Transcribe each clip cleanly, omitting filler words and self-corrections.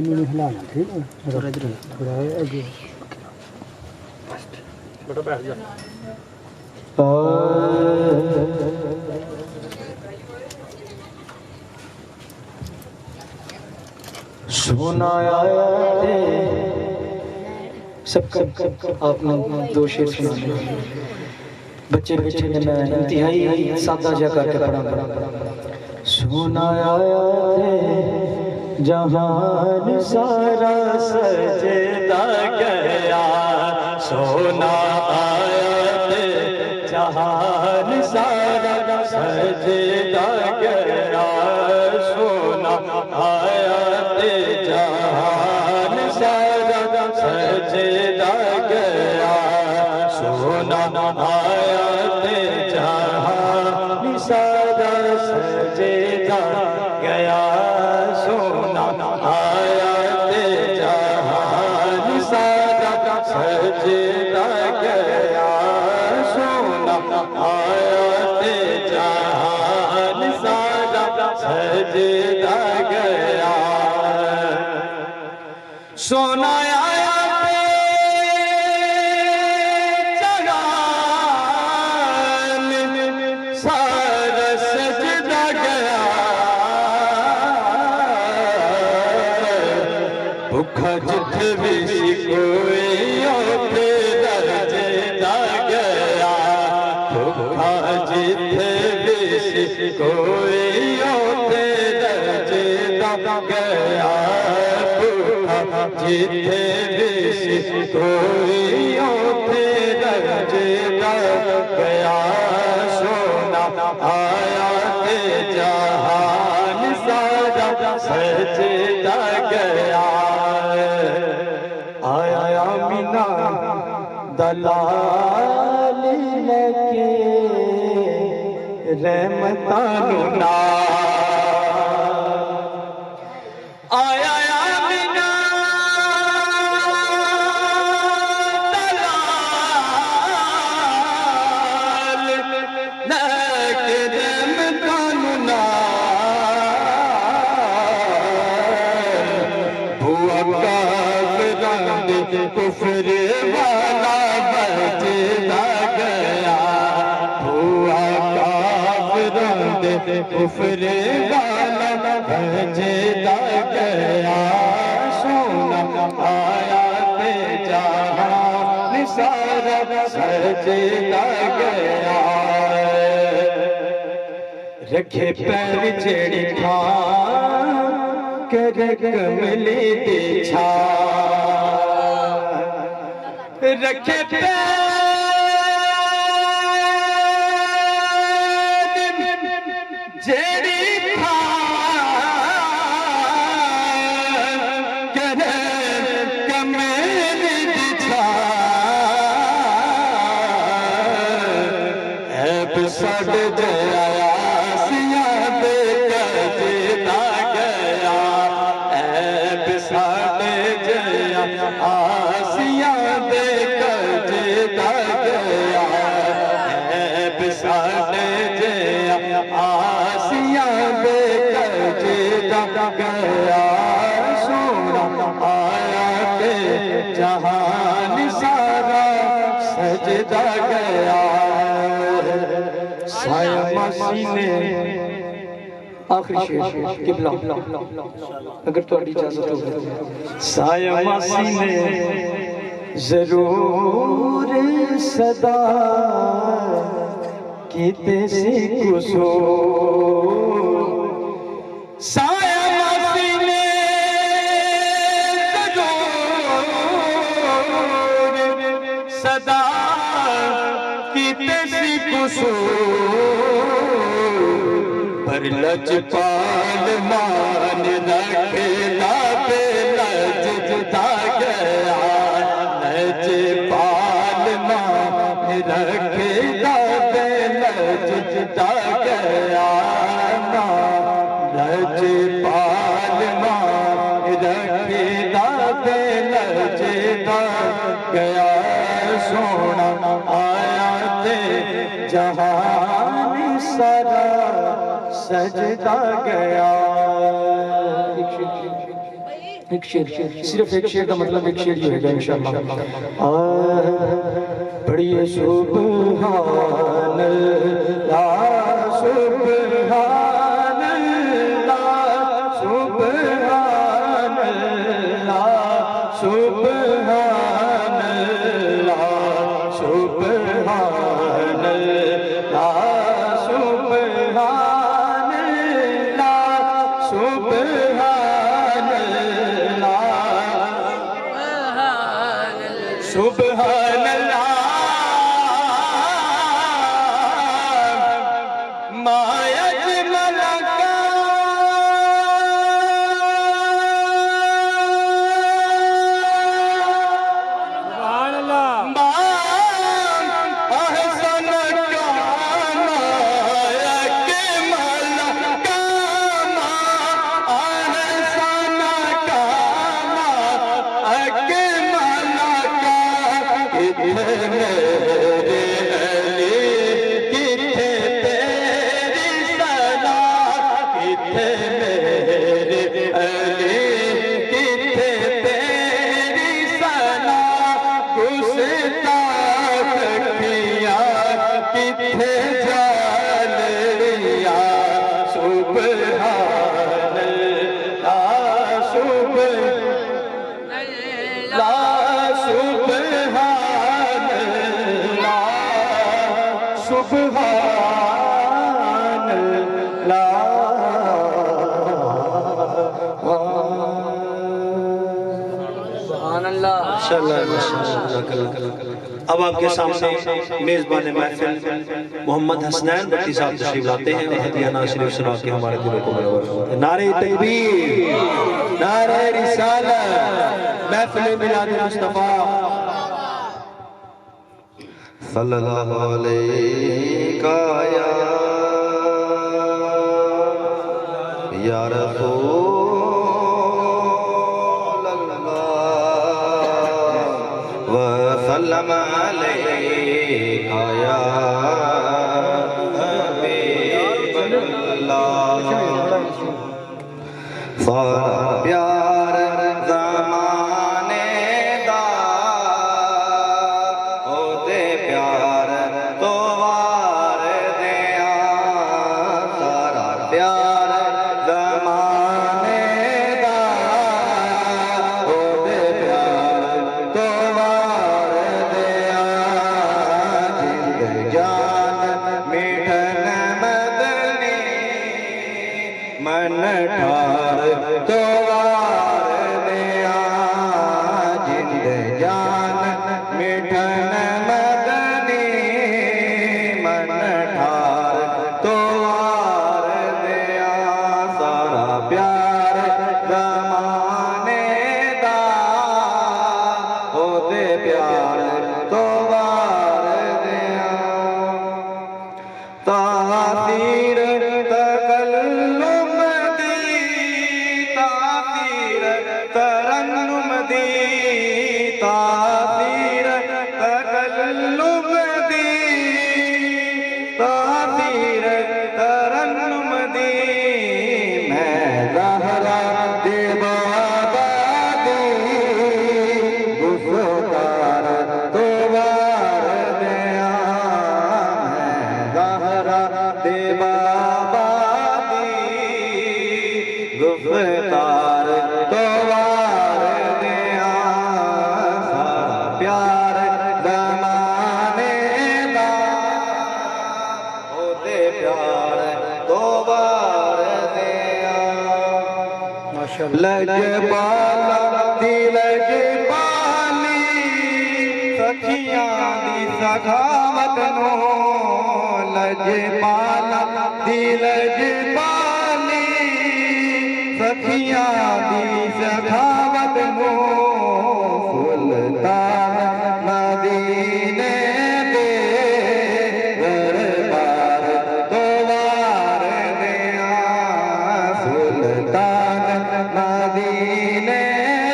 نہیں ہلانا ٹھیک ہے تھوڑا آگے بیٹا بیٹھ جا سونا آیا سب آپ نے دو شعر سنا بچے بیٹھے میں انتہائی سادہ جا کر کے پڑھا گا سونا آیا تھے جہان سارا سجدہ گیا سونا آیا تھے جہان سارا سجدہ گیا سونا آیا تھے جہان سارا سجدہ گیا سونا آیا تھے جہان سارا سجدہ گیا سونا آیا تھے جہان سارا سجدہ گیا سونا آیا تھے جہان سارا سجدہ گیا سونا آیا جتھ بھی کوئی ہوتے درجدہ گیا بھوکھا جتھ بھی کوئی ہوتے درجدہ گیا بھوکھا جتھ بھی کوئی ہوتے درجدہ گیا سونا آیا تھے جہان سارا سجدہ گیا آیا آمینہ دلال لکے رحمتان آیا آمینہ دلال لکے رحمتان بھوکا کفر والا بجدا گیا ہوا کافرند کفر والا بجدا گیا سونا آیا تھے جہان سارا سجدہ گیا رکھے پیر جڑی کھان کر کملی دی چھا رکھے پیر جڑی کھان کر کملی دی چھا ایب سڑ جیا آسیاں دے کجدہ گیا عیب ساڑے جیا آسیاں دے کجدہ گیا سونا آیا کہ جہان سارا سجدہ گیا سایہ مسینے آخری شعر قبلہ اگر تو اجازت ہو سایہ ماسی نے ضرور صدا کیتے سی قصور سایہ ماسی نے ضرور صدا کیتے سی قصور پر لجپال مان رکھنا پہ لجدہ گیا لجپال مان رکھنا پہ لجدہ گیا لجپال مان رکھنا پہ لجدہ گیا سونا آیا تھے جہان سارا سجدہ گیا ایک شعر صرف ایک شعر کا مطلب ایک شعر جو ہے گا انشاءاللہ پڑھیے سبحان اللہ سبحان اللہ سبحان اللہ سبحان اللہ سبحان اللہ سبحان اللہ سبحان سبحان اللہ ما يجمل سبحان اللہ ما احسن ما يجمل ما احسن اب آپ کے سامنے میزبان محفل محمد حسنین بٹی صاحب تشریف لاتے ہیں اور ہدیہ ناز شریف سنا کے ہمارے دلوں کو منور کرتے ہیں۔ نعرہ تکبیر، نعرہ رسالت، محفل میلاد مصطفیٰ صلی اللہ علیہ یا رسول وسلم علیکہ یا حبیب اللہ سارا پیار زمانے دا او دے پیار تو وار دیا سارا پیار زمانے دا او دے پیار تو من ٹھار تو وار دیا جند جان مٹھن مدنی من ٹھار تو وار دیا سارا پیار زمانے دا او دے پیار تو وار دیا تاثیر ترنم دی تاثیر تکلم دی تاثیر ترنم دی میں زہرا دے بابا دی گفتار تو وار دیا میں زہرا دے بابا دی گفتار تو پیار زمانے دا او دے پیار تو وار دیا لجپالا دی لجپالی سکھیاں دی سخاوت نو لجپالا دی لجپالی سکھیاں دی سخاوت نو سلطان مدینے دے دربار تو وار دیا سلطان مدینے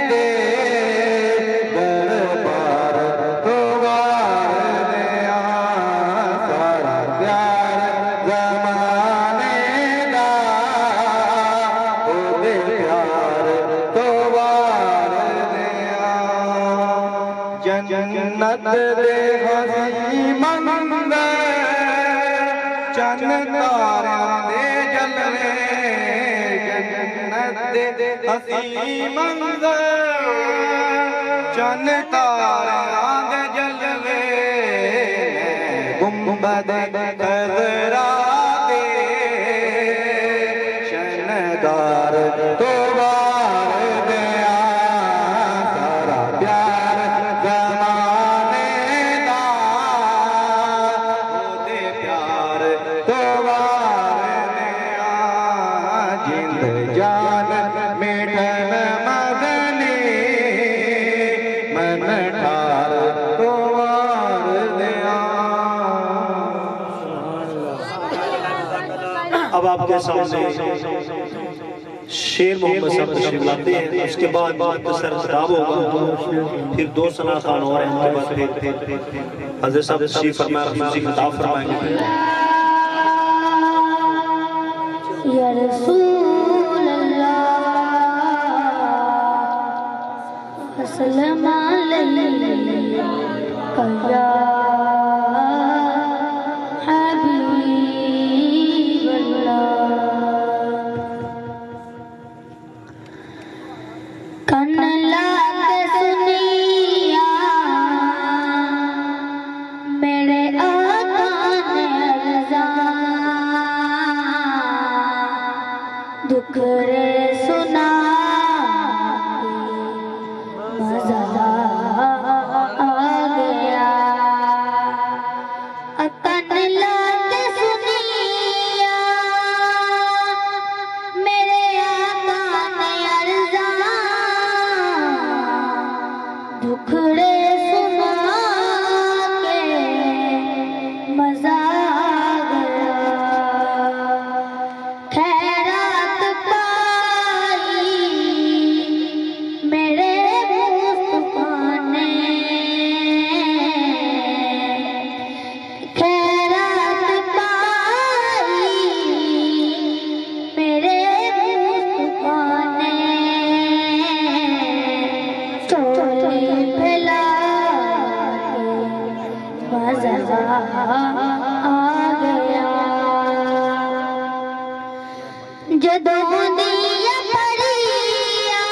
دے دربار تو وار دیا سارا پیار زمانے دا او دے پیار تو وار جنت دے ہسی منظر چن تاریاں دے جلوے جنت دے ہسی منظر چن تاریاں دے جلوے گنبد خضرا دے شنگار تو اب آپ کے سامنے شیر محمد صاحب تشریف لاتے ہیں، اس کے بعد مختصر خطاب ہوگا، پھر دو ثنا خان اور ہیں، ان کے بعد پھر حضرت صاحب تشریف فرمائے خصوصی خطاب فرمائیں گے۔ یا رسول اللہ السلام علیکم یا دکھڑے سنا مزہ آ گیا کن لات سنیا میرے آقا نے عرضاں دکھڑے سنا کے مزہ آ گیا جدوں دیا پڑیا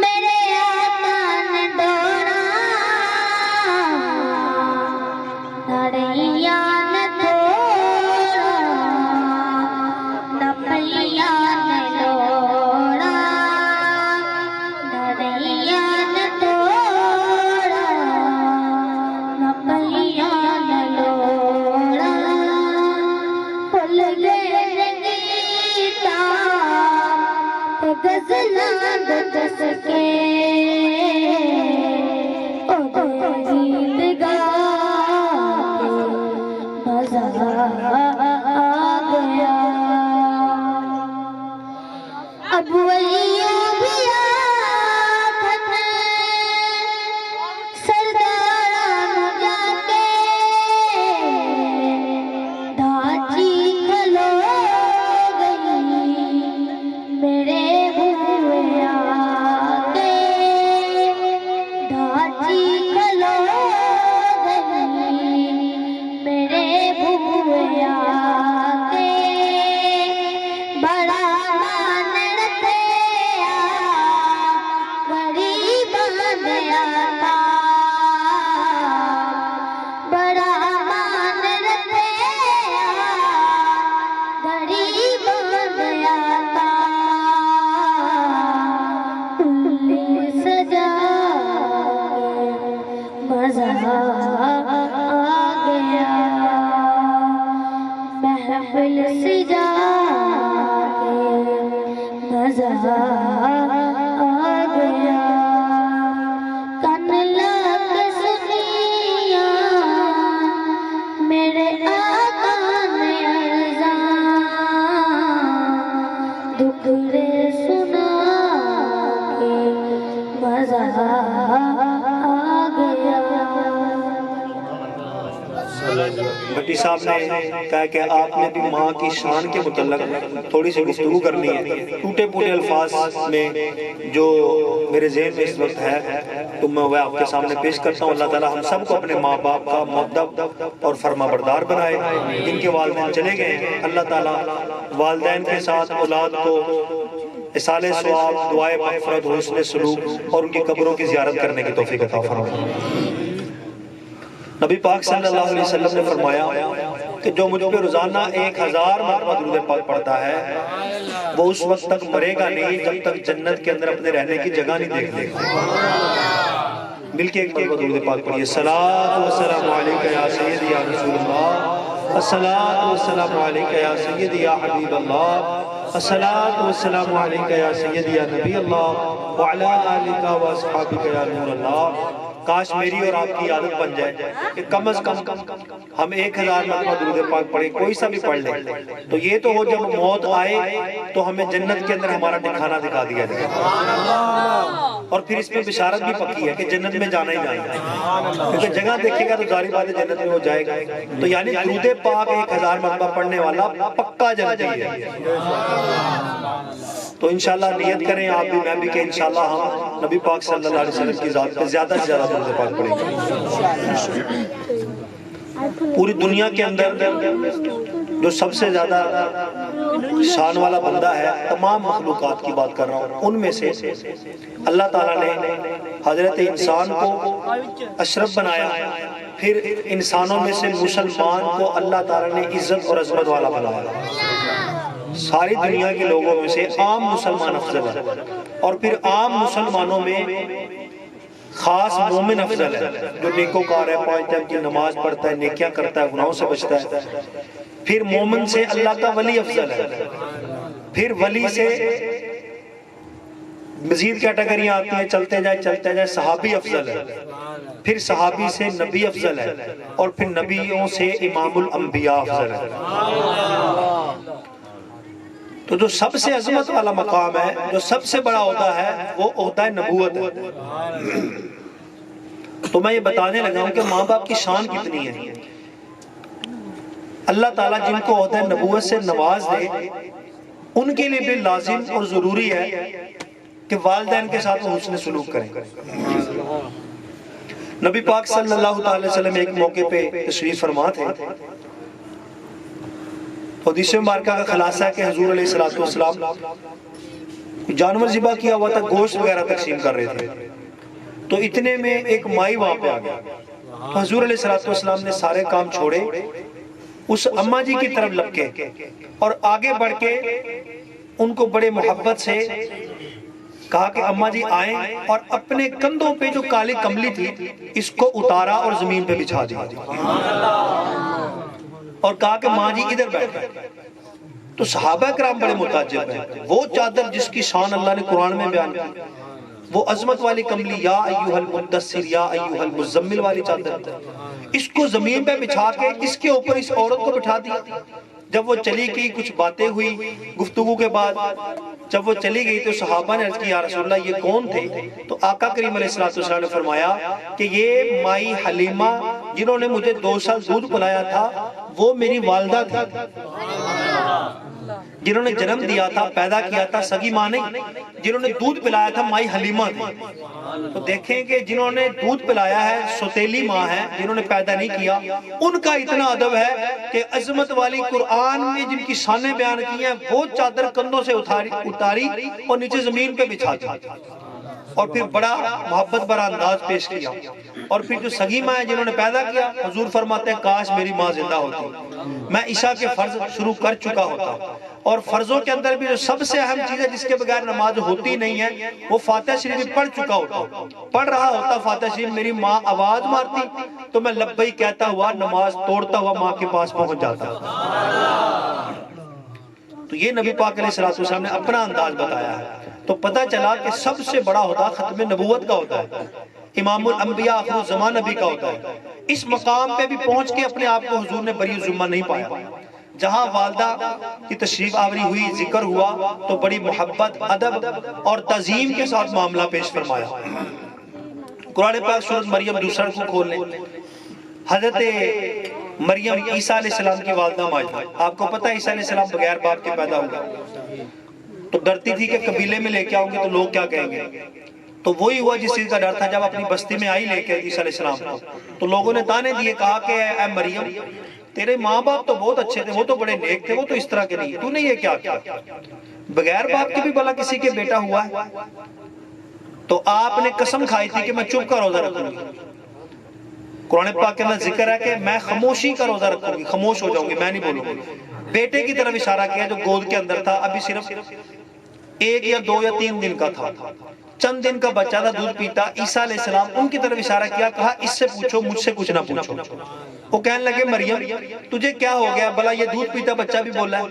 میرے آقا نے دوڑا نڑیاں نے توڑا نپیاں نے لوڑا نڑیاں نے توڑا نپیاں نے لوڑا پھل گئے غزلاں دس کے گیت گا مزہ آ گیا اب ولیوں بھی آفت سرداران جا کے دھاچی کھلو گئی میرے محفل سجا کے مزہ آ گیا کن لگ سنیا میرے آقا نے عرضاں دکھڑے سنا کے مزہ آ گیا بھٹی صاحب نے کہا کہ آپ نے بھی ماں کی شان کے متعلق تھوڑی سی گفتگو کرنی ہے. ٹوٹے پوٹے الفاظ میں جو میرے ذہن میں اس وقت ہے تو میں وہ آپ کے سامنے پیش کرتا ہوں. اللہ تعالیٰ ہم سب کو اپنے ماں باپ کا مؤدب اور فرما بردار بنائے. جن کے والدین چلے گئے ہیں اللہ تعالیٰ والدین کے ساتھ اولاد کو اصالِ ثواب، دعائے مغفرت، حسن سلوک اور ان کی قبروں کی زیارت کرنے کی توفیق عطا فرمائے. نبی پاک صلی اللہ علیہ وسلم نے فرمایا کہ جو مجھ پہ روزانہ 1000 مرتبہ درود پاک پڑھتا ہے وہ اس وقت تک مرے گا نہیں جب تک جنت کے اندر اپنے رہنے کی جگہ نہیں دیکھ لے گا. مل کے ایک مرتبہ درود پاک پڑھیے. الصلاۃ والسلام علیکہ یا سیدی یا رسول اللہ، الصلاۃ والسلام علیکہ یا سیدی یا حبیب اللہ، الصلاۃ والسلام علیکہ یا سیدی یا نبی اللہ وعلی آلکہ و اصحابکہ یا نور اللہ. کاش میری اور آپ کی عادت بن جائے کہ کم از کم ہم 1000 مرتبہ درود پاک پڑھیں، کوئی سا بھی پڑھ لیں. تو یہ تو ہو جب موت آئے تو ہمیں جنت کے اندر ہمارا ٹھکانہ دکھا دیا جائے، اور پھر اس میں بشارت بھی پکی ہے کہ جنت میں جانا ہی جانا ہے، کیونکہ جگہ دیکھے گا تو ظاہر بات ہے جنت میں ہو جائے گا. تو یعنی درود پاک 1000 مرتبہ پڑھنے والا پکا جنتی ہے. تو انشاءاللہ نیت کریں آپ بھی میں بھی کہ انشاءاللہ ہم نبی پاک صلی اللہ علیہ وسلم کی ذات پہ زیادہ سے زیادہ درود پاک پڑھیں گے. پوری دنیا کے اندر جو سب سے زیادہ شان والا بندہ ہے، تمام مخلوقات کی بات کر رہا ہوں، ان میں سے اللہ تعالیٰ نے حضرت انسان کو اشرف بنایا. پھر انسانوں میں سے مسلمان کو اللہ تعالیٰ نے عزت اور عظمت والا بنایا. ساری دنیا کے لوگوں میں سے عام مسلمان افضل ہے، اور پھر عام مسلمانوں میں خاص مومن افضل ہے جو نیکوکار ہے، 5 ٹائم کی نماز پڑھتا ہے، نیکیاں کرتا ہے، گناہوں سے بچتا ہے. پھر مومن سے اللہ کا ولی افضل ہے. پھر ولی سے مزید کیٹیگریاں آتی ہیں، چلتے جائے صحابی افضل ہے. پھر صحابی سے نبی افضل ہے، اور پھر نبیوں سے امام الانبیاء افضل ہے. تو جو سب سے عظمت والا مقام ہے، جو سب سے بڑا عہدہ ہے، وہ عہدہ نبوت ہے. تو میں یہ بتانے لگا ہوں کہ ماں باپ کی شان کتنی ہے. اللہ تعالیٰ جن کو عہدہ نبوت سے نواز دے ان کے لیے بھی لازم اور ضروری ہے کہ والدین کے ساتھ وہ حسن سلوک کریں. نبی پاک صلی اللہ علیہ وسلم ایک موقع پہ تشریف فرما تھے. حدیث مبارکہ کا خلاصہ ہے کہ حضور علیہ السلام جانور ذبح کیا ہوا تھا، گوشت وغیرہ تقسیم کر رہے تھے. تو اتنے میں ایک مائی وہاں پہ آ گیا. تو حضور علیہ السلام نے سارے کام چھوڑے، اس اماں جی کی طرف لپکے اور آگے بڑھ کے ان کو بڑے محبت سے کہا کہ اماں جی آئیں، اور اپنے کندھوں پہ جو کالی کملی تھی اس کو اتارا اور زمین پہ بچھا دیا، اور کہا کہ ماں جی ادھر بیٹھے. تو صحابہ کرام بڑے متعجب ہیں. وہ چادر جس کی شان اللہ نے قرآن میں بیان کی، وہ عظمت والی کملی، یا ایوہ المدثر یا ایوہ المزمل والی چادر، اس کو زمین پہ بچھا کے اس کے اوپر اس عورت کو بٹھا دیا. جب وہ چلی گئی، کچھ باتیں ہوئی گفتگو کے بعد، جب وہ چلی گئی تو صحابہ نے عرض کی یا رسول اللہ یہ کون تھے؟ تو آقا کریم علیہ السلام نے فرمایا کہ یہ مائی حلیمہ جنہوں نے مجھے 2 سال دودھ پلایا تھا وہ میری والدہ تھی، جنہوں نے جنم دیا تھا، پیدا کیا تھا، سگی ماں نہیں، جنہوں نے دودھ پلایا تھا مائی حلیمہ تھی. تو دیکھیں کہ جنہوں نے دودھ پلایا ہے سوتیلی ماں ہے، جنہوں نے پیدا نہیں کیا، ان کا اتنا ادب ہے کہ عظمت والی قرآن میں جن کی شانیں بیان کی ہیں وہ چادر کندھوں سے اتاری اور نیچے زمین پہ بچھا دی، اور پھر بڑا محبت بڑا انداز پیش کیا. اور پھر جو سگی ماں ہے جنہوں نے پیدا کیا، حضور فرماتے ہیں کاش میری ماں زندہ ہوتی، میں عشاء کے فرض شروع کر چکا ہوتا. اور فرضوں کے اندر بھی جو سب سے اہم چیز ہے جس کے بغیر نماز ہوتی نہیں ہے وہ فاتحہ شریف پڑھ چکا ہوتا، پڑھ رہا ہوتا فاتحہ شریف، میری ماں آواز مارتی تو میں لبیک کہتا ہوا نماز توڑتا ہوا ماں کے پاس پہنچ جاتا. تو یہ نبی پاک علیہ السلام نے اپنا انداز بتایا ہے. تو پتہ چلا کہ سب سے بڑا ہوتا ختم نبوت کا ہوتا ہے، امام الانبیاء آخر الزمان نبی کا ہوتا ہے. اس مقام پہ بھی پہنچ کے اپنے آپ کو حضور نے بری ذمہ نہیں پایا. جہاں والدہ کی تشریف آوری ہوئی، ذکر ہوا تو بڑی محبت، ادب اور تعظیم کے ساتھ معاملہ پیش فرمایا. قرآن پاک سورۃ مریم دوسرا رکوع کھول لیں. حضرت مریم عیسیٰ علیہ السلام کی والدہ ماجدہ، آپ کو پتہ ہے عیسیٰ علیہ السلام بغیر باپ کے پیدا ہوگا، تو ڈرتی تھی کہ قبیلے میں لے کے آؤں گے تو لوگ کیا کہیں گے، تو وہی ہوا جس چیز کا ڈر تھا جب اپنی بستی میں آئی لے کے عیسیٰ علیہ السلام کو، تو لوگوں نے تانے دیے، کہا کہ اے مریم تیرے ماں باپ تو بہت اچھے تھے، وہ تو بڑے نیک تھے، وہ تو اس طرح کے نہیں، تو نے یہ کیا کیا، بغیر باپ کے بھی بھلا کسی کے بیٹا ہوا ہے؟ تو آپ نے قسم کھائی تھی کہ میں چپ کا روزہ رکھوں گی، قرآن پاک کے اندر ذکر ہے کہ میں خاموشی کا روزہ رکھوں گی، خاموش ہو جاؤں گی، میں نہیں بولوں گی۔ بیٹے کی طرف اشارہ کیا جو گود کے اندر تھا، ابھی صرف 1 یا 2 یا 3 دن کا تھا، چند دن کا بچہ تھا، دودھ پیتا، عیسیٰ علیہ السلام ان کی طرف اشارہ کیا، کہا اس سے پوچھو، مجھ سے کچھ نہ پوچھو۔ وہ کہنے لگے مریم تجھے کیا ہو گیا، بھلا یہ دودھ پیتا بچہ بھی بولا ہے،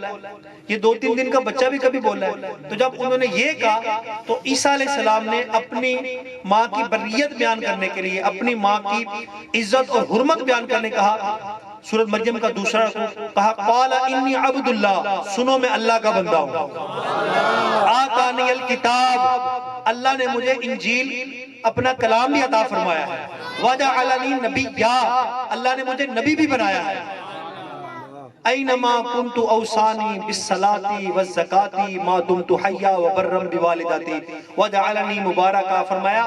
یہ 2-3 دن کا بچہ بھی کبھی بولا ہے؟ تو جب انہوں نے یہ کہا تو عیسیٰ علیہ السلام نے اپنی ماں کی بریت بیان کرنے کے لیے، اپنی ماں کی عزت اور حرمت بیان کرنے کہا، سورۃ مریم کا دوسرا رکوع، کہا قال انی عبد اللہ، سنو میں اللہ کا بندہ ہوں، آتانی الکتاب، اللہ نے مجھے انجیل اپنا کلام بھی عطا فرمایا ہے، وجعلنی نبیا، اللہ نے مجھے نبی بھی بنایا ہے، اینما کنت اوصانی بالصلاۃ والزکاۃ ما دمت حیا وبرا بوالدتی وجعلنی مبارکا، فرمایا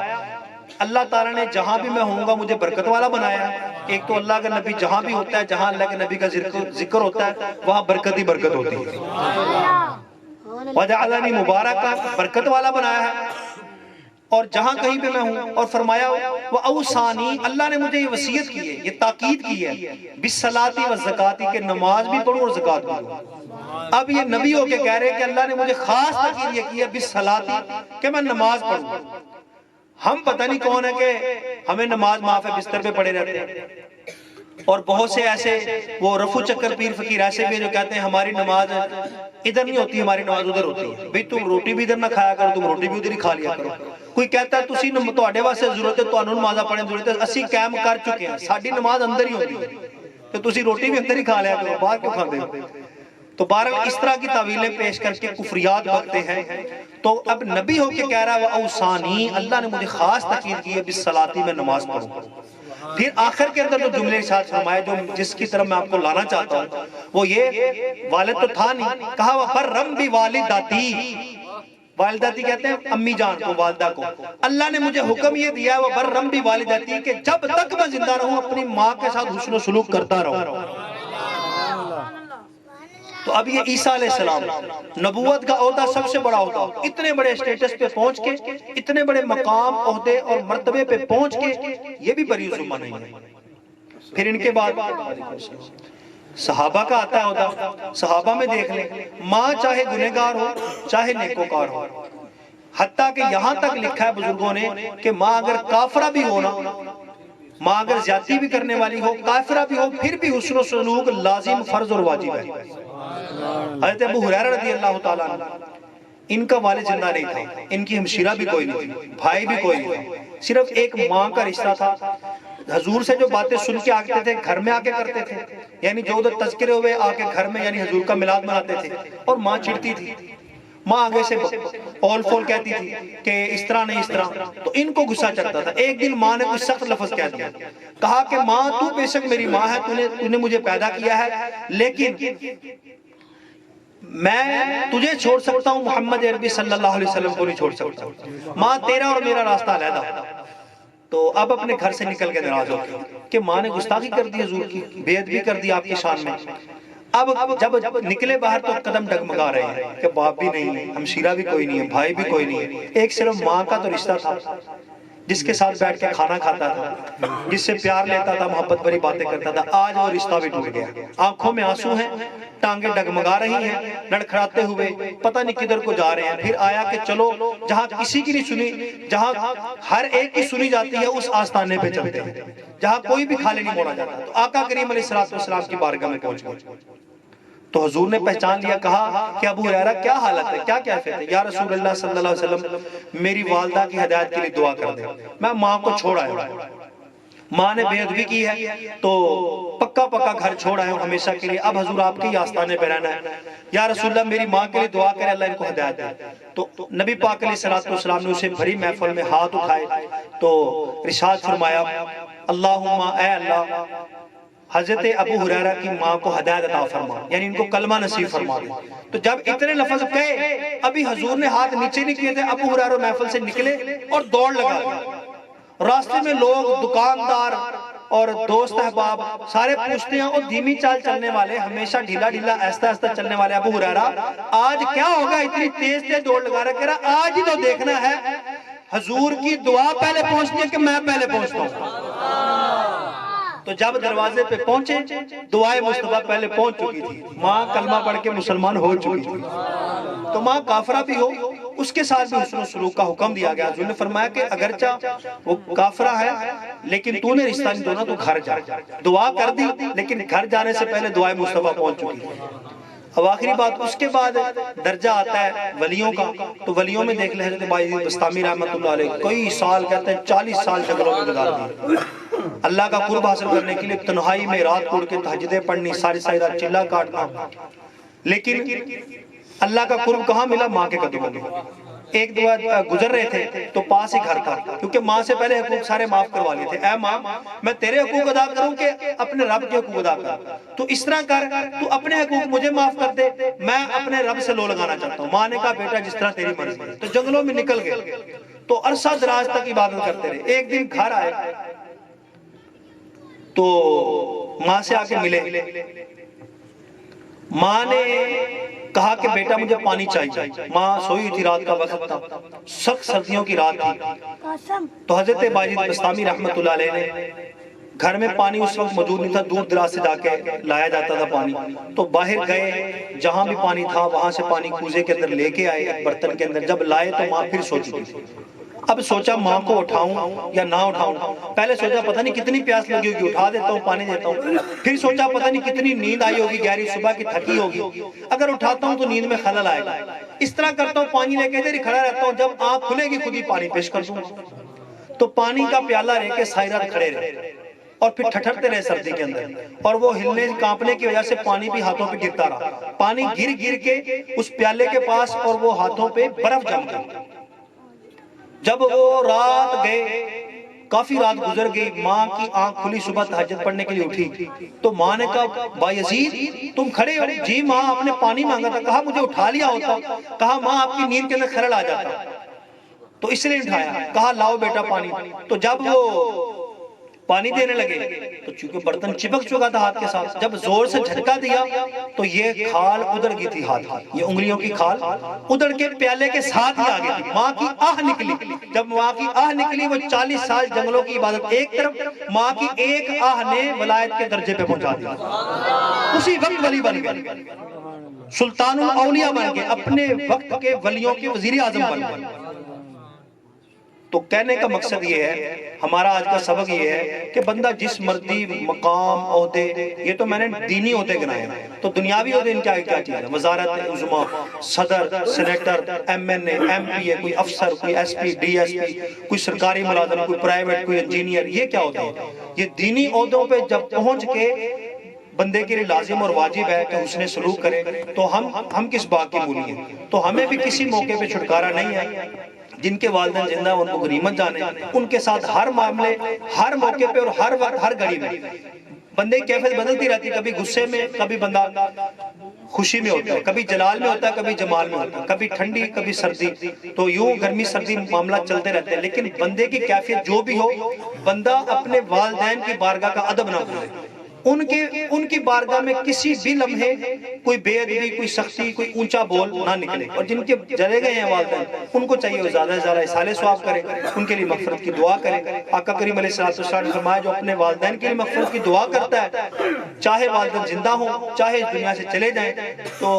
اللہ تعالیٰ نے جہاں بھی میں ہوں گا مجھے برکت والا بنایا ہے۔ ایک تو اللہ کا نبی جہاں بھی ہوتا ہے، جہاں اللہ کے نبی کا ذکر ہوتا ہے وہاں برکت ہی برکت ہوتی ہے، وجعلنی مبارکا، برکت والا بنایا ہے، اور جہاں کہیں پہ میں ہوں، اور فرمایا وَأَوْصَانِي، اللہ نے مجھے یہ وصیت کی ہے، یہ تاکید کی ہے، بِالصَّلَاةِ وَالزَّكَاةِ کہ نماز بھی پڑھوں اور زکوٰۃ بھی دوں۔ اب یہ نبی ہو کے کہہ رہے ہیں کہ اللہ نے مجھے خاص تاکید یہ کی ہے بِالصَّلَاةِ کہ میں نماز پڑھوں۔ ہم پتہ نہیں کون ہے کہ ہمیں نماز معاف ہے بستر پہ پڑے رہتے ہیں، اور بہت سے ایسے وہ رفو چکر پیر فقیر ایسے بھی جو کہتے ہیں ہماری نماز ادھر نہیں ہوتی، ہماری نماز ادھر ہوتی ہے۔ بھئی تم روٹی بھی ادھر نہ کھایا کرو، تم روٹی بھی ادھر ہی کھا لیا کرو۔ کوئی کہتا ہے تسی تواڈے واسطے ضرورت ہے تانوں نمازاں پڑھن ضرورت ہے، اسی قائم کر چکے ہیں، ساڈی نماز اندر ہی ہوتی ہے، تو تسی روٹی بھی اندر ہی کھا لیا کرو، باہر کیوں کھاندے ہو؟ تو بہرحال اس طرح کی تعویلیں پیش کر کے کفریات بکتے ہیں۔ تو اب نبی ہو کے کہہ رہا ہے وَأَوْصَانِي، اللہ نے مجھے خاص تاکید کی ہے بِالصَّلَاةِ میں نماز پڑھوں۔ پھر آخر کے اندر جو جملے ارشاد فرمائے جو جس کی طرف میں آپ کو لانا چاہتا ہوں وہ یہ، والد تو تھا نہیں، کہا وَبَرًّا بِوَالِدَتِي، والدتی کہتے ہیں امی جان کو، والدہ کو، اللہ نے مجھے حکم یہ دیا ہے وَبَرًّا بِوَالِدَتِي کہ جب تک میں زندہ رہوں اپنی ماں کے ساتھ حسن و سلوک کرتا رہوں۔ تو اب یہ عیسیٰ علیہ السلام نبوت کا عہدہ سب سے بڑا عہدہ، اتنے بڑے اسٹیٹس پہ پہنچ کے، اتنے بڑے مقام، عہدے اور مرتبے پہ پہنچ کے، یہ بھی بری ذمہ نہیں ہے۔ پھر ان کے بعد صحابہ کا آتا ہے عہدہ، صحابہ میں دیکھ لیں، ماں چاہے گنہگار ہو چاہے نیکوکار ہو، حتیٰ کہ یہاں تک لکھا ہے بزرگوں نے کہ ماں اگر کافرہ بھی ہو نا، ماں اگر زیادتی بھی کرنے والی ہو، کافرہ بھی ہو، پھر بھی حسن و سلوک لازم، فرض اور واجب ہے۔ حضرت ابو ہریرہ رضی اللہ تعالیٰ عنہ، ان کا والد زندہ نہیں تھا، ان کی ہمشیرہ بھی کوئی نہیں تھی، بھائی بھی کوئی نہیں تھا، صرف ایک ماں کا رشتہ تھا۔ حضور سے جو باتیں سن کے آتے تھے گھر میں آ کے کرتے تھے، یعنی جو ادھر تذکرے ہوئے آ کے گھر میں، یعنی حضور کا میلاد مناتے تھے، اور ماں چڑھتی تھی، ماں آگے سے اول فول کہتی تھی کہ اس طرح نہیں اس طرح، تو ان کو غصہ چڑھتا تھا۔ ایک دن ماں نے کچھ سخت لفظ کہہ دیا، کہا کہ ماں تو بے شک میری ماں ہے، تو نے مجھے پیدا کیا ہے، لیکن میں تجھے چھوڑ سکتا ہوں، محمد عربی صلی اللہ علیہ وسلم کو نہیں چھوڑ سکتا، ماں تیرا اور میرا راستہ علیحدہ۔ تو اب اپنے گھر سے نکل کے ناراض ہو گئی کہ ماں نے گستاخی کر دی حضور کی، بے ادبی کر دی آپ کی شان میں۔ اب جب نکلے باہر تو قدم ڈگمگا رہے ہیں کہ باپ بھی نہیں ہے، ہمشیرہ بھی کوئی نہیں ہے، بھائی بھی کوئی نہیں ہے، ایک صرف ماں کا تو رشتہ تھا، جس کے ساتھ بیٹھ کے کھانا کھاتا تھا، جس سے پیار لیتا تھا، محبت بھری باتیں کرتا تھا، آج وہ رشتہ بھی ٹوٹ گیا۔ آنکھوں میں آنسو ہیں، ٹانگیں ڈگمگا رہی ہیں، لڑکھڑاتے ہوئے پتہ نہیں کدھر کو جا رہے ہیں۔ پھر آیا کہ چلو جہاں کسی کی نہیں سنی، جہاں ہر ایک کی سنی جاتی ہے اس آستانے پہ چلتے ہیں، جہاں کوئی بھی کھالے نہیں موڑا جاتا۔ تو آقا کریم علیہ السلام کی بارگاہ میں پہنچ گئے، تو حضور نے پہچان لیا، کہا کہ ابو ہریرہ کیا حالت ہے، کیا کیفیت ہے؟ یا رسول اللہ صلی اللہ علیہ وسلم میری والدہ کی ہدایت کے لیے دعا کر دیں، میں ماں کو چھوڑ آیا ہوں، ماں نے بے ادبی کی ہے تو پکا گھر چھوڑ آیا ہوں ہمیشہ کے لیے، اب حضور آپ کے ہی آستانے پہ رہنا ہے، یا رسول اللہ میری ماں کے لیے دعا کرے اللہ ان کو ہدایت دے۔ تو نبی پاک علیہ السلام نے اسے بھری محفل میں ہاتھ اٹھائے تو ارشاد فرمایا اللہم اے اللہ حضرت ابو ہریرہ کی ماں کو ہدایت عطا فرما، یعنی ان کو کلمہ نصیب فرما دے۔ تو جب اتنے لفظ کہے، ابھی حضور نے ہاتھ نیچے نہیں کیے تھے، ابو ہریرہ محفل سے نکلے اور دوڑ لگا دی۔ راستے میں لوگ، دکاندار اور دوست احباب سارے پوچھتے ہیں، اور دھیمی چال چلنے والے، ہمیشہ ڈھیلا ڈھیلا آہستہ آہستہ چلنے والے ابو ہریرہ آج کیا ہوگا، اتنی تیز تیز دوڑ لگا رہا، کہہ رہا آج ہی تو دیکھنا ہے حضور کی دعا پہلے پہنچتی ہے کہ میں پہلے پہنچتا ہوں۔ تو جب دروازے پہ پہنچے، دعائے مصطفیٰ پہلے پہنچ چکی تھی، ماں کلمہ پڑھ کے مسلمان ہو چکی تھی۔ تو ماں کافرہ بھی ہو، اس کے ساتھ بھی حسن و سلوک کا حکم دیا گیا۔ حضور نے فرمایا کہ اگرچہ وہ کافرہ ہے لیکن تو نے رشتہ نہیں توڑنا، تو گھر جا۔ دعا کر دی لیکن گھر جانے سے پہلے دعائے مصطفیٰ پہنچ چکی تھی۔ اب آخری بات، اس کے بعد درجہ آتا ہے ولیوں کا۔ تو ولیوں میں دیکھ لیں حضرت بایزید بستامی رحمۃ اللہ علیہ، کئی سال، کہتے ہیں 40 سال جنگلوں میں گزار دیے، اللہ کا قرب حاصل کرنے کے لیے تنہائی میں رات کوڑ کے تہجدیں پڑھنی، ساری رات چلا کاٹنا، لیکن اللہ کا قرب کہاں ملا؟ ماں کے قدموں میں۔ ایک دفعہ گزر رہے تھے تو پاس ہی گھر تھا، کیونکہ ماں سے پہلے حقوق سارے معاف کروا لیے تھے۔ اے ماں، میں تیرے حقوق ادا کروں کہ اپنے رب کے حقوق ادا کروں؟ تو اس طرح کر، تو اپنے حقوق مجھے معاف کر دے، میں اپنے رب سے لو لگانا چاہتا ہوں۔ ماں نے کہا بیٹا جس طرح تیری مرضی ہے۔ تو جنگلوں میں نکل گئے، تو عرصہ دراز تک عبادت کرتے رہے۔ ایک دن گھر آئے تو ماں سے آ کے ملے۔ ماں نے کہا کہ بیٹا مجھے پانی چاہیے۔ ماں سوئی تھی، رات کا وقت تھا، سخت سردیوں کی رات تھی۔ تو حضرت بایزید بستامی رحمت اللہ علیہ نے، گھر میں پانی اس وقت موجود نہیں تھا، دور دراز سے جا کے لایا جاتا تھا پانی، تو باہر گئے، جہاں بھی پانی تھا وہاں سے پانی کوزے کے اندر لے کے آئے ایک برتن کے اندر۔ جب لائے تو ماں پھر سو چکی تھی۔ اب سوچا ماں کو اٹھاؤں یا نہ اٹھاؤں۔ پہلے سوچا پتہ نہیں کتنی پیاس لگی ہوگی، اٹھا دیتا ہوں، پانی دیتا ہوں۔ پھر سوچا پتہ نہیں کتنی نیند آئی ہوگی گہری، صبح کی تھکی ہوگی، اگر اٹھاتا ہوں تو نیند میں خلل آئے گا۔ اس طرح کرتا ہوں، پانی لے کے ادھر ہی کھڑا رہتا ہوں، جب آنکھ کھلے گی خود ہی پانی پیش کر دوں۔ تو پانی کا پیالہ لے کے ساری رات کھڑے رہے اور پھر ٹھٹھرتے رہے سردی کے اندر، اور وہ ہلنے کانپنے کی وجہ سے پانی بھی ہاتھوں پہ گرتا رہا۔ پانی گر گر کے اس پیالے کے پاس، اور وہ ہاتھوں پہ برف جم گئی۔ جب وہ رات گئے، کافی رات گزر گئی، ماں کی آنکھ کھلی، صبح تہجد پڑھنے کے لیے اٹھی، تو ماں نے کہا بایزید تم کھڑے ہو؟ جی ماں، آپ نے پانی مانگا تھا، کہا مجھے اٹھا لیا ہوتا، کہا ماں آپ کی نیند کے اندر خلل آ جاتا، تو اس لیے اٹھایا، کہا لاؤ بیٹا پانی۔ تو جب وہ پانی دینے لگے تو چونکہ برتن چپک چکا تھا ہاتھ کے ساتھ، جب زور سے جھٹکا دیا تو یہ کھال ادھر گئی تھی، ہاتھ کی یہ انگلیوں کی کھال ادھر کے پیالے کے ساتھ ہی آگے تھی۔ ماں کی آہ نکلی، جب ماں کی آہ نکلی، وہ 40 سال جنگلوں کی عبادت ایک طرف، ماں کی ایک آہ نے ولایت کے درجے پہ پہنچا دیا۔ اسی وقت ولی بن گئے، سلطان الاولیاء بن گئے، اپنے وقت کے ولیوں کے وزیر اعظم بن گئے۔ تو کہنے کا مقصد یہ ہے، ہمارا آج کا سبق یہ ہے کہ بندہ جس مرضی مقام، عہدے، یہ تو میں نے دینی عہدے گنائے ہیں، تو دنیاوی عہدے ان کیا چیز ہے؟ وزارت عظمیٰ، صدر، سینیٹر، ایم این اے، ایم پی اے، کوئی افسر، کوئی S P, D S P, کوئی سرکاری ملازم، کوئی پرائیویٹ، کوئی انجینئر، یہ کیا عہدے ہیں؟ یہ دینی عہدوں پہ جب پہنچ کے بندے کے لیے لازم اور واجب ہے کہ حسن سلوک کرے، تو ہم کس بات کی مولی ہیں؟ تو ہمیں بھی کسی موقع پہ چھٹکارا نہیں ہے۔ جن کے والدین زندہ ہیں ان کو غنیمت جانے، ان کے ساتھ ہر معاملے، ہر موقع پہ اور ہر وقت، ہر گھڑی میں بندے کی کیفیت بدلتی رہتی، کبھی غصے میں، کبھی بندہ خوشی میں ہوتا ہے، کبھی جلال میں ہوتا ہے، کبھی جمال میں ہوتا ہے، کبھی ٹھنڈی کبھی سردی، تو یوں گرمی سردی معاملات چلتے رہتے ہیں۔ لیکن بندے کی کیفیت جو بھی ہو، بندہ اپنے والدین کی بارگاہ کا ادب نہ بھولے، ان کی بارگاہ میں کسی بھی لمحے کوئی بے ادبی، کوئی سختی، کوئی اونچا بول نہ نکلے۔ اور جن کے چلے گئے ہیں والدین، ان کو چاہیے وہ زیادہ سے زیادہ اصالہ ثواب کرے، ان کے لیے مغفرت کی دعا کرے۔ آقا کریم علیہ السلام نے فرمایا جو اپنے والدین کے لیے مغفرت کی دعا کرتا ہے، چاہے والدین زندہ ہوں، چاہے اس دنیا سے چلے جائیں، تو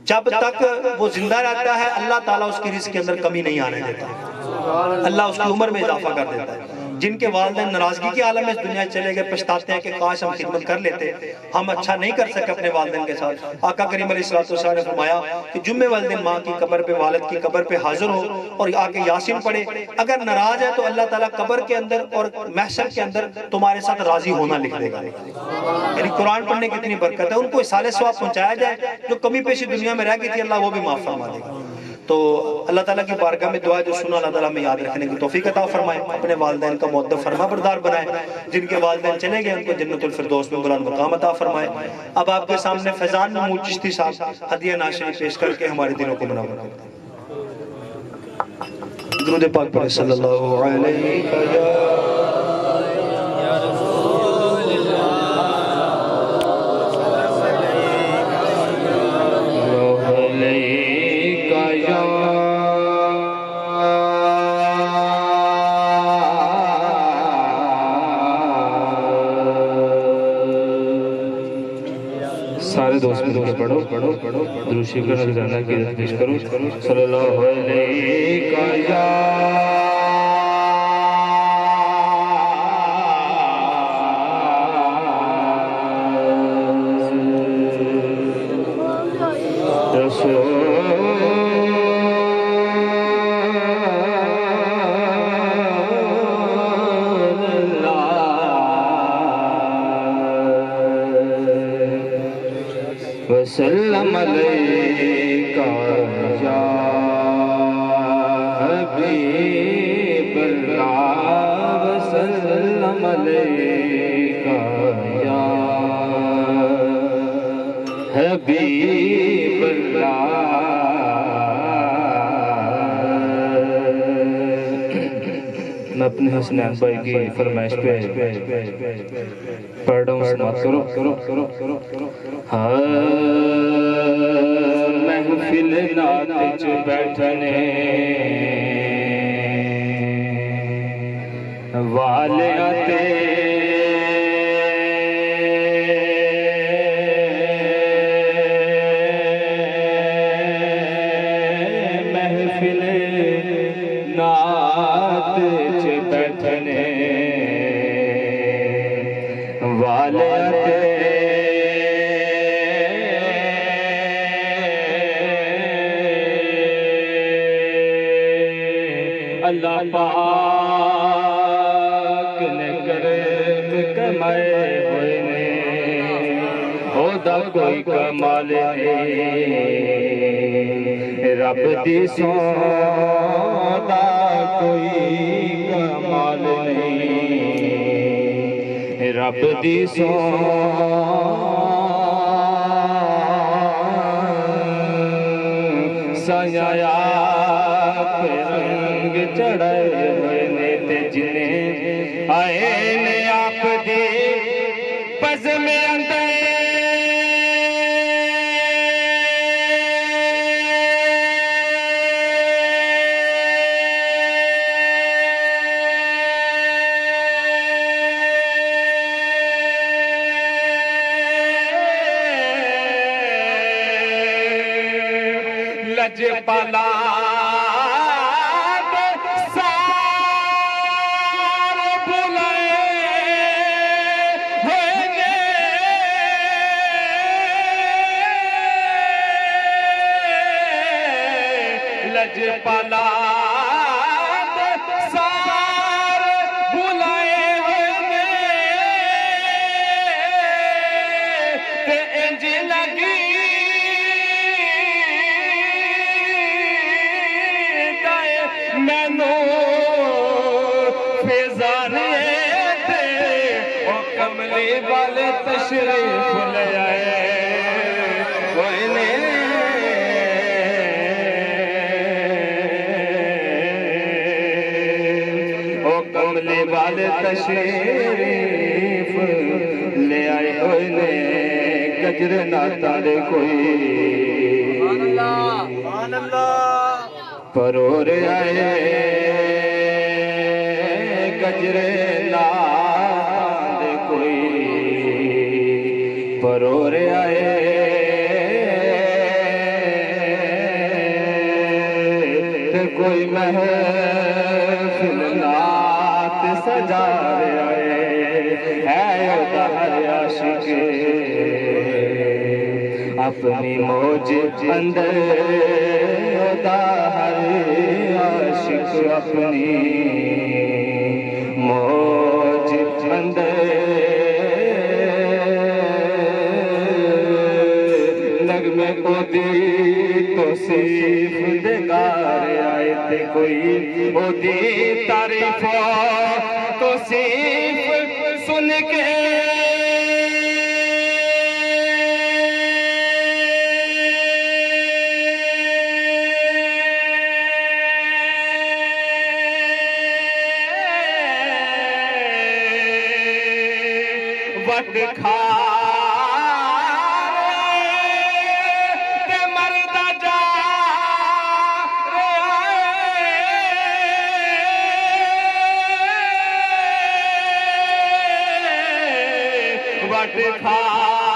جب تک وہ زندہ رہتا ہے اللہ تعالیٰ اس کی رزق کے اندر کمی نہیں آنے دیتا، اللہ اس کی عمر میں اضافہ کر دیتا ہے۔ جن کے والدین ناراضگی کے عالم میں اس دنیا چلے گئے، پچھتاتے ہیں کہ کاش ہم خدمت کر لیتے، ہم اچھا نہیں کر سکے اپنے والدین کے ساتھ۔ آقا کریم علیہ السلام نے فرمایا کہ جمعے والے دن ماں کی قبر پہ، والد کی قبر پہ حاضر ہو اور آ کے یاسین پڑھے، اگر ناراض ہے تو اللہ تعالیٰ قبر کے اندر اور محشر کے اندر تمہارے ساتھ راضی ہونا لکھ دے گا۔ یعنی قرآن پڑھنے کی اتنی برکت ہے، ان کو اصالہ ثواب پہنچایا جائے، جو کمی پیشی دنیا میں رہ گئی تھی اللہ وہ بھی معاف فرما دے گا۔ تو اللہ تعالیٰ کی بارگاہ میں دعا جو سنا، اللہ تعالیٰ میں یاد رکھنے کی توفیق عطا فرمائے، اپنے والدین کا مؤدب فرما بردار بنائے، جن کے والدین چلے گئے ان کو جنت الفردوس میں بلند مقام عطا فرمائے۔ اب آپ کے سامنے فیضان محمود چشتی صاحب ہدیہ ناشری پیش کر کے ہمارے دلوں کو منور کرتے ہیں۔ درود پاک پڑھیں صلی اللہ علیہ سارے دوست مل کے پڑھو درود شریف کا نذرانہ کی عزت پیش کرو صلی اللہ علیہ وسلم علیکہ یا حبیب اللہ وسلم علیکہ یا حبیب اللہ۔ میں اپنے حسنین بھائی کی فرمائش پہ پڑھ رہا ہوں، سماعت کرو۔ محفل نات وچ بیٹھنے والیاں تے محفل نات وچ بیٹھنے والیاں تے اللہ پاک نے کرم کمائے ہوئے نے، دا کوئی کمال نہیں، رب دی سوں دا کوئی کمال نہیں، رب دی سوں سایہ رنگ چڑھائے ہوئے نے تے جنہیں آئے نے آپ دی پز میں اندر لج پالا لج پالا سار بلائے ہوئے تے انج لگی دائے مینو فیضانے تے او کملی والے تشریف لے آئے کملی والے تشریف لے آئے ہوئے نے، گجر ناتا دے کوئی پرور آئے، گجر ناتا دے کوئی پرور آئے، تے کوئی محفل نات سجا رہے ہے ہر عاشق اپنی موج اندر، ہر عاشق اپنی موج اندر، نغمے کو دی توصیف دگار آئے تے کوئی او دی تعریف تو صرف سن کے وٹ کھارے تے مردہ جا رہے وٹ کھارے